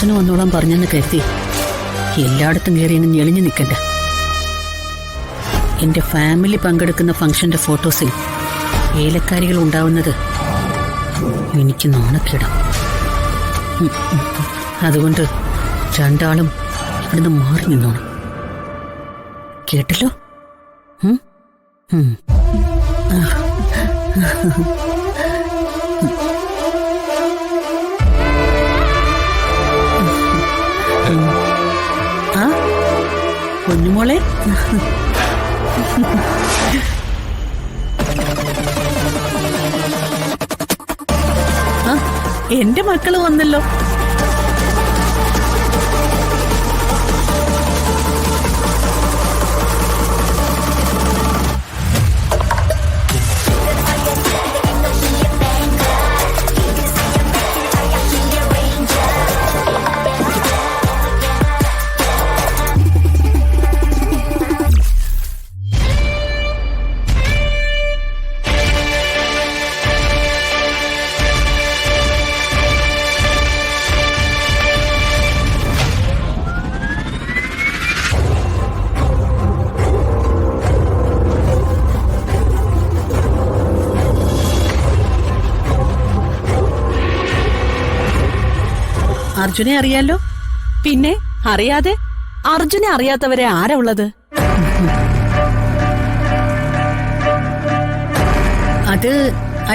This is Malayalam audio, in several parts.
ഫംഗ്ഷന് വന്നോളാൻ പറഞ്ഞെന്ന് കരുതി എല്ലായിടത്തും കയറി അങ്ങ് ഞെളിഞ്ഞു നിൽക്കണ്ട. എന്റെ ഫാമിലി പങ്കെടുക്കുന്ന ഫംഗ്ഷന്റെ ഫോട്ടോസിൽ ഏലക്കാരികൾ ഉണ്ടാവുന്നത് എനിക്ക് നാണക്കേടാം. അതുകൊണ്ട് രണ്ടാളും ഇവിടുന്ന് മാറി നിന്നോണം. കേട്ടല്ലോ? ആ പൊന്നുമോളെ, എന്റെ മക്കള് വന്നല്ലോ. അർജുനെ അറിയാലോ? പിന്നെ അറിയാതെ? അർജുനെ അറിയാത്തവരെ ആരാ ഉള്ളത്? അത്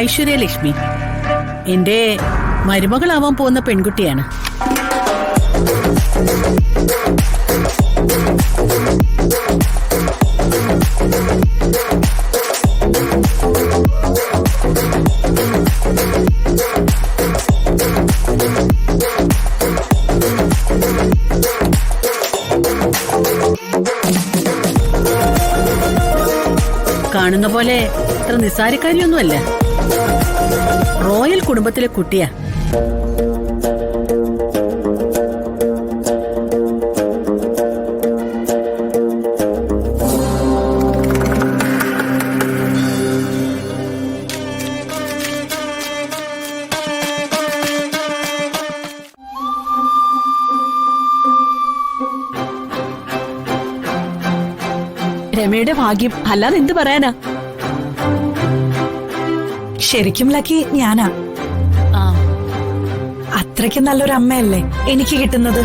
ഐശ്വര്യലക്ഷ്മി, എന്റെ മരുമകളാവാൻ പോകുന്ന പെൺകുട്ടിയാണ്. കാണുന്ന പോലെ അത്ര നിസ്സാരക്കാരിയൊന്നുമല്ല. റോയൽ കുടുംബത്തിലെ കുട്ടിയാ. രമയുടെ ഭാഗ്യം, അല്ലാതെ എന്ത് പറയാനാ? ശരിക്കും ലക്കി ഞാനാ. അത്രയ്ക്ക് നല്ലൊരു അമ്മയല്ലേ എനിക്ക് കിട്ടുന്നത്.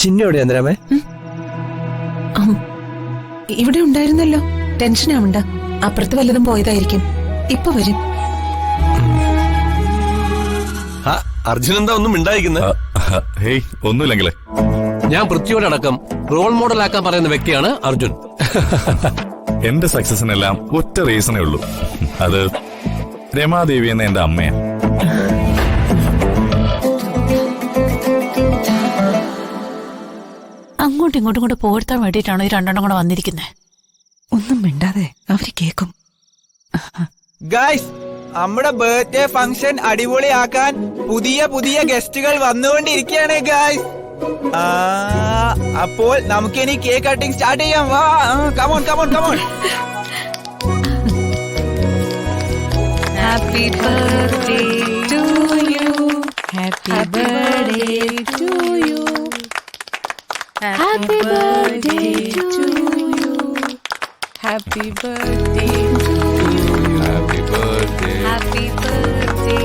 ചിന്നോടെ എന്തിനാമേ? ഇവിടെ ഉണ്ടായിരുന്നല്ലോ. ടെൻഷനാവണ്ട, അപ്പുറത്ത് വല്ലതും പോയതായിരിക്കും. ഇപ്പൊ വരും. അർജുൻ എന്താ ഒന്നും മിണ്ടായിരിക്കുന്നത്? ഹേയ്, ഒന്നുമില്ലെങ്കിലേ. ഞാൻ പൃഥ്വിയോടക്കം റോൾ മോഡൽ ആക്കാൻ പറയുന്ന വ്യക്തിയാണ് അർജുൻ. എന്റെ സക്സസിനെല്ലാം ഒറ്റ റീസണേ ഉള്ളൂ. അത് രമാദേവി എന്ന എന്റെ അമ്മയാണ്. അങ്ങോട്ടും ഇങ്ങോട്ടും കൂടെ പോഴ്ത്താൻ വേണ്ടിയിട്ടാണോ ഈ രണ്ടെണ്ണം കൂടെ വന്നിരിക്കുന്നത്? ഒന്നും മിണ്ടാതെ അവര് കേക്കും. ഗൈസ്, നമ്മുടെ ബർത്ത്ഡേ ഫംഗ്ഷൻ അടിപൊളിയാക്കാൻ പുതിയ പുതിയ ഗസ്റ്റുകൾ വന്നുകൊണ്ടിരിക്കുകയാണ് ഗൈസ്. അപ്പോൾ നമുക്കിനി കേക്ക് കട്ടിംഗ് സ്റ്റാർട്ട് ചെയ്യാം. വാ, come on come on come on. Happy birthday to you. Happy birthday to you. Happy birthday to you. Happy birthday to you. Happy birthday. Happy birthday.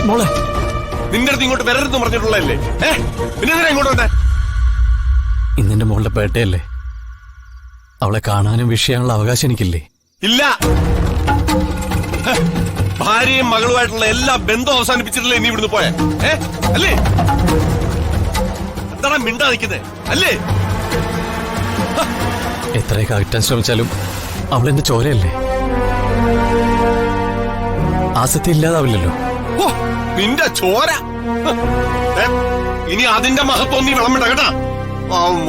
മോളെ, നിന്റെ അടുത്ത് ഇങ്ങോട്ട് വരരുതെന്ന് പറഞ്ഞിട്ടുള്ളതല്ലേ? പിന്നെ ഇങ്ങോട്ട് വന്നേ? ഇന്നെന്റെ മോളുടെ ബർത്ത്ഡേ അല്ലേ? അവളെ കാണാനും വിഷയാനുള്ള അവകാശം എനിക്കില്ലേ? ഇല്ല. ഹ, ഭാര്യയും മകളുമായിട്ടുള്ള എല്ലാ ബന്ധവും അവസാനിപ്പിച്ചിട്ടില്ലേ നീ ഇവിടുന്ന് പോയെ? അല്ലേ? എന്താണ് മിണ്ടാ നിൽക്കുന്നത്? അല്ലേ? എത്രയൊക്കെ അകറ്റാൻ ശ്രമിച്ചാലും അവളെന്റെ ചോരയല്ലേ. ആസക്തി ഇല്ലാതാവില്ലല്ലോ. ഓ, നിന്റെ ചോര. ഇനി അതിന്റെ മഹത്വം നീ വിളമ്പണ്ട കേട്ടാ.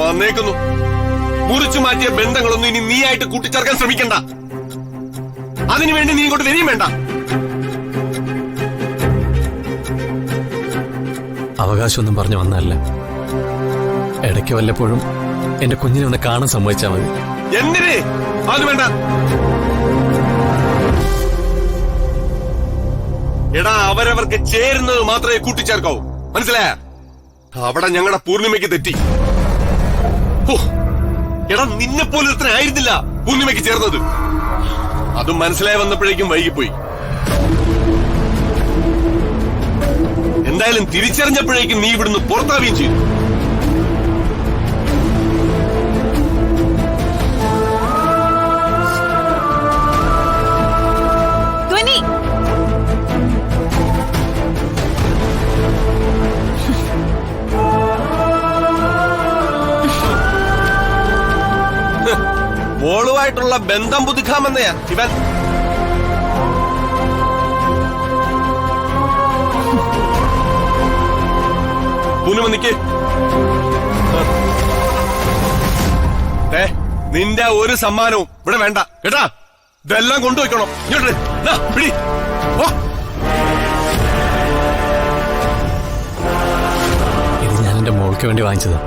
വന്നേക്കുന്നു. മുറിച്ചു മാറ്റിയ ബന്ധങ്ങളൊന്നും ഇനി നീയായിട്ട് കൂട്ടിച്ചേർക്കാൻ ശ്രമിക്കണ്ട. അതിനുവേണ്ടി നീ ഇങ്ങോട്ട് വരികയും വേണ്ട. അവകാശമൊന്നും പറഞ്ഞു വന്നതല്ല. ഇടയ്ക്ക് വല്ലപ്പോഴും എന്റെ കുഞ്ഞിനെ ഒന്ന് കാണാൻ സമ്മതിച്ചാൽ മതി. എന്തിനേ? അത് വേണ്ട. എടാ, അവരവർക്ക് ചേരുന്നത് മാത്രമേ കൂട്ടിച്ചേർക്കാവൂ. മനസ്സിലായ? അവിടെ ഞങ്ങളുടെ പൂർണിമയ്ക്ക് തെറ്റി. എടാ, നിന്നെ പോലും ഇത്ര ആയിരുന്നില്ല പൂർണിമയ്ക്ക് ചേർന്നത്. അതും മനസ്സിലായി വന്നപ്പോഴേക്കും വൈകിപ്പോയി. എന്തായാലും തിരിച്ചറിഞ്ഞപ്പോഴേക്കും നീ ഇവിടുന്ന് പുറത്താവുകയും ചെയ്തു. ധ്വനി, മോളുമായിട്ടുള്ള ബന്ധം പുതുക്കാമെന്നയാ ഇവൻ. പൂർണിമ നിക്ക്. നിന്റെ ഒരു സമ്മാനവും ഇവിടെ വേണ്ട കേട്ടാ. ഇതെല്ലാം കൊണ്ടുവയ്ക്കണം. ഇങ്ങോട്ട് പിടി. ഇത് ഞാൻ എന്റെ മോൾക്ക് വേണ്ടി വാങ്ങിച്ചതാ.